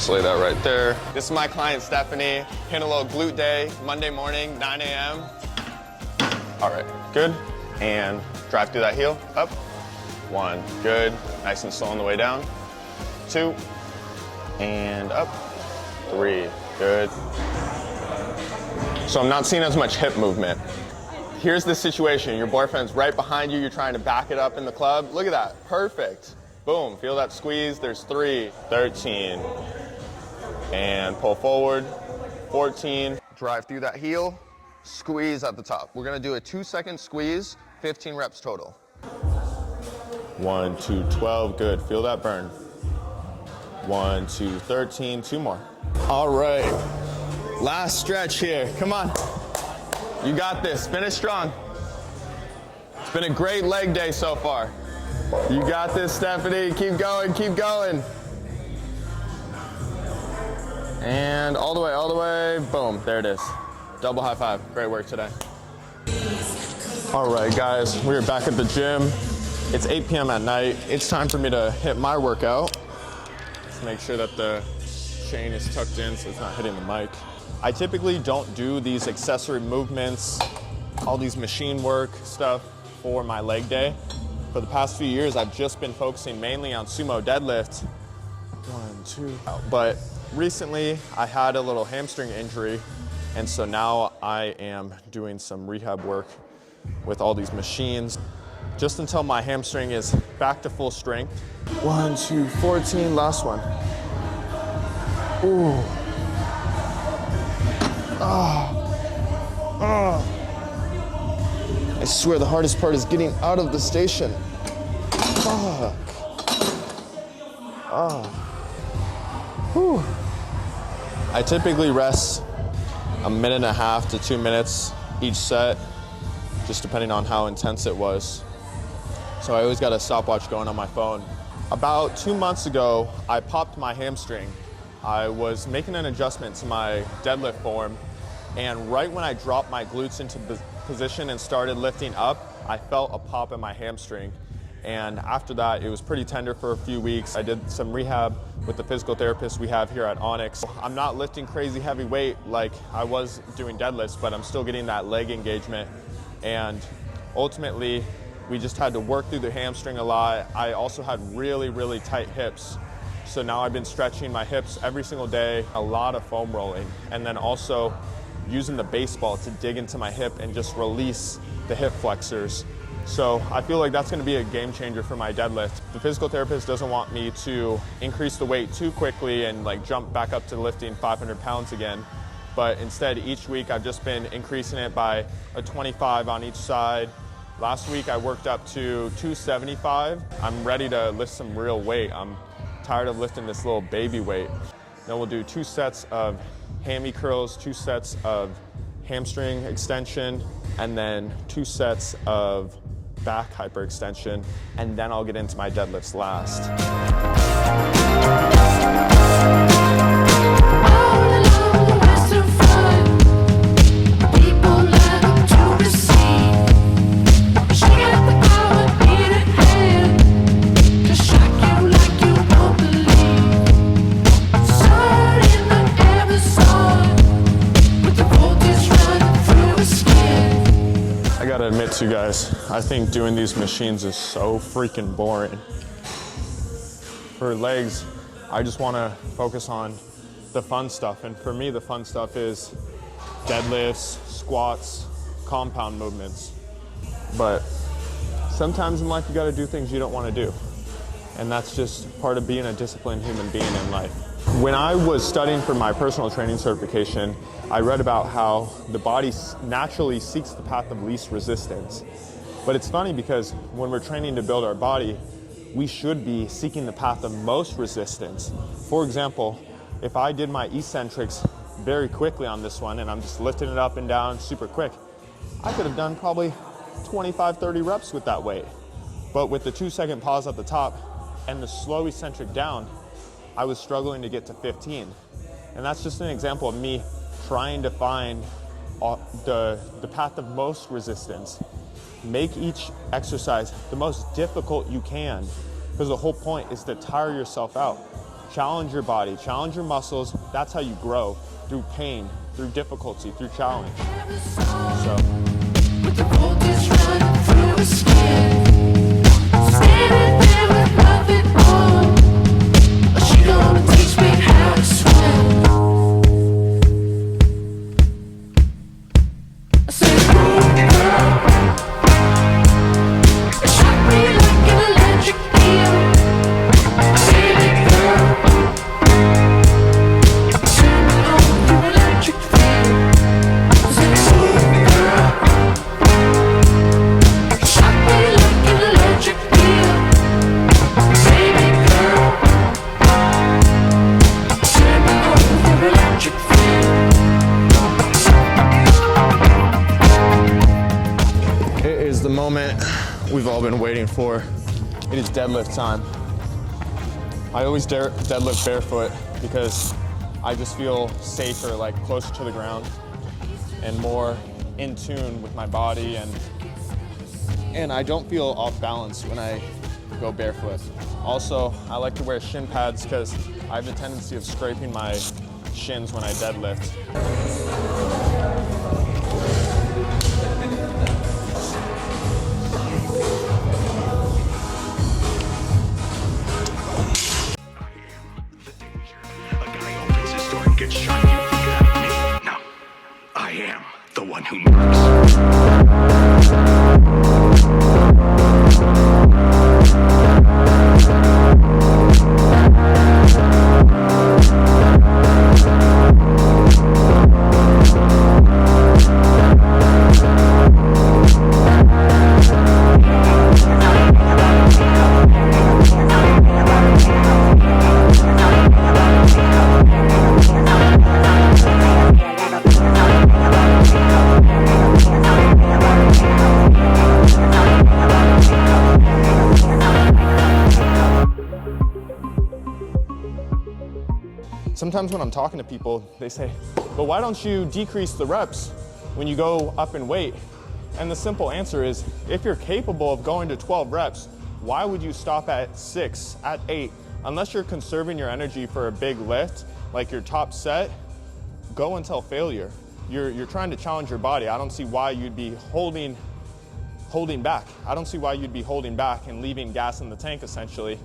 Let's lay that right there. This is my client, Stephanie. Hitting a little glute day, Monday morning, 9 a.m. All right, good. And drive through that heel, up. 1, good. Nice and slow on the way down. 2, and up. 3, good. So I'm not seeing as much hip movement. Here's the situation. Your boyfriend's right behind you. You're trying to back it up in the club. Look at that, perfect. Boom, feel that squeeze. There's 3, 13. And pull forward, 14. Drive through that heel, squeeze at the top. We're gonna do a 2-second squeeze, 15 reps total. 1, 2, 12, good, feel that burn. 1, 2, 13, 2 more. All right, last stretch here, come on. You got this, finish strong. It's been a great leg day so far. You got this, Stephanie, keep going, keep going. And all the way, boom, there it is. Double high five, great work today. All right, guys, we're back at the gym. It's 8 p.m. at night. It's time for me to hit my workout. Let's make sure that the chain is tucked in so it's not hitting the mic. I typically don't do these accessory movements, all these machine work stuff for my leg day. For the past few years, I've just been focusing mainly on sumo deadlift. 1, 2, but recently I had a little hamstring injury, and so now I am doing some rehab work with all these machines, just until my hamstring is back to full strength. 1, 2, 14, last one. Ooh. I swear the hardest part is getting out of the station. Fuck. Whew. I typically rest 1.5 minutes to 2 minutes each set, just depending on how intense it was. So I always got a stopwatch going on my phone. About 2 months ago, I popped my hamstring. I was making an adjustment to my deadlift form, and right when I dropped my glutes into position and started lifting up, I felt a pop in my hamstring. And after that, it was pretty tender for a few weeks. I did some rehab with the physical therapist we have here at Onyx. I'm not lifting crazy heavy weight like I was doing deadlifts, but I'm still getting that leg engagement. And ultimately, we just had to work through the hamstring a lot. I also had really, really tight hips. So now I've been stretching my hips every single day, a lot of foam rolling, and then also using the baseball to dig into my hip and just release the hip flexors. So I feel like that's gonna be a game changer for my deadlift. The physical therapist doesn't want me to increase the weight too quickly and like jump back up to lifting 500 pounds again. But instead, each week I've just been increasing it by a 25 on each side. Last week I worked up to 275. I'm ready to lift some real weight. I'm tired of lifting this little baby weight. Then we'll do 2 sets of hammy curls, 2 sets of hamstring extension, and then 2 sets of back hyperextension, and then I'll get into my deadlifts last. You guys, I think doing these machines is so freaking boring. For legs, I just want to focus on the fun stuff, and for me the fun stuff is deadlifts, squats, compound movements. But sometimes in life you got to do things you don't want to do, and that's just part of being a disciplined human being in life. When I was studying for my personal training certification, I read about how the body naturally seeks the path of least resistance. But it's funny because when we're training to build our body, we should be seeking the path of most resistance. For example, if I did my eccentrics very quickly on this one and I'm just lifting it up and down super quick, I could have done probably 25, 30 reps with that weight. But with the 2-second pause at the top and the slow eccentric down, I was struggling to get to 15. And that's just an example of me trying to find the path of most resistance. Make each exercise the most difficult you can, because the whole point is to tire yourself out. Challenge your body, challenge your muscles. That's how you grow, through pain, through difficulty, through challenge. So. With the voltage running through her skin, standing there with nothing on. She gonna teach me how to swim. I said, ooh, girl, it shocked me like an electric eel. Baby girl, turn me on your electric field. I said, ooh, girl, shock me like an electric eel. Baby girl, turn me on your electric field. It is the moment we've all been waiting for. It is deadlift time. I always deadlift barefoot because I just feel safer, like closer to the ground and more in tune with my body, and I don't feel off balance when I go barefoot. Also, I like to wear shin pads because I have a tendency of scraping my shins when I deadlift. Gets shot, you think of me? No, I am the one who knocks. Sometimes when I'm talking to people, they say, but why don't you decrease the reps when you go up in weight? And the simple answer is, if you're capable of going to 12 reps, why would you stop at 6, at 8? Unless you're conserving your energy for a big lift, like your top set, go until failure. You're trying to challenge your body. I don't see why you'd be holding back. I don't see why you'd be holding back and leaving gas in the tank, essentially.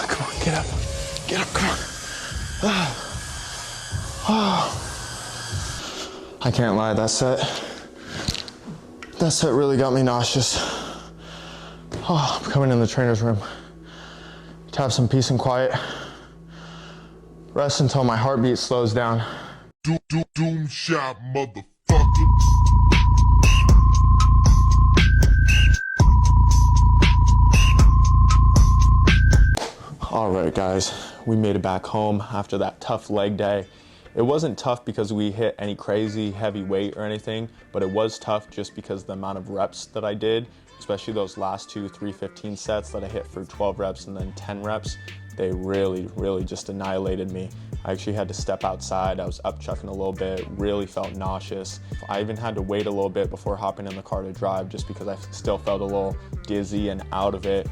Come on, get up. Get up, come on. I can't lie, that set really got me nauseous. I'm coming in the trainer's room to have some peace and quiet. Rest until my heartbeat slows down. Doom shot, motherfucker. All right, guys, we made it back home after that tough leg day. It wasn't tough because we hit any crazy heavy weight or anything, but it was tough just because the amount of reps that I did, especially those last 2 315 sets that I hit for 12 reps and then 10 reps, they really just annihilated me. I actually had to step outside. I was up chucking a little bit, really felt nauseous. I even had to wait a little bit before hopping in the car to drive just because I still felt a little dizzy and out of it.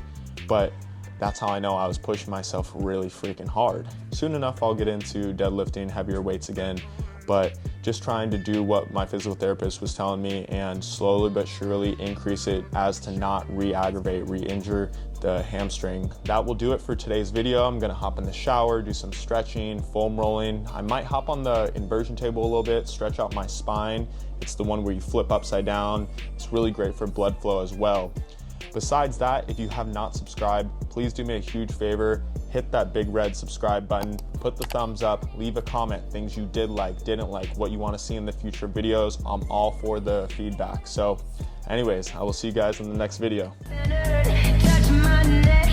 But that's how I know I was pushing myself really freaking hard. Soon enough, I'll get into deadlifting heavier weights again, but just trying to do what my physical therapist was telling me and slowly but surely increase it as to not re-aggravate, re-injure the hamstring. That will do it for today's video. I'm gonna hop in the shower, do some stretching, foam rolling. I might hop on the inversion table a little bit, stretch out my spine. It's the one where you flip upside down. It's really great for blood flow as well. Besides that, if you have not subscribed, please do me a huge favor. Hit that big red subscribe button, put the thumbs up, leave a comment, things you did like, didn't like, what you want to see in the future videos. I'm all for the feedback. So anyways, I will see you guys in the next video. Touch my neck.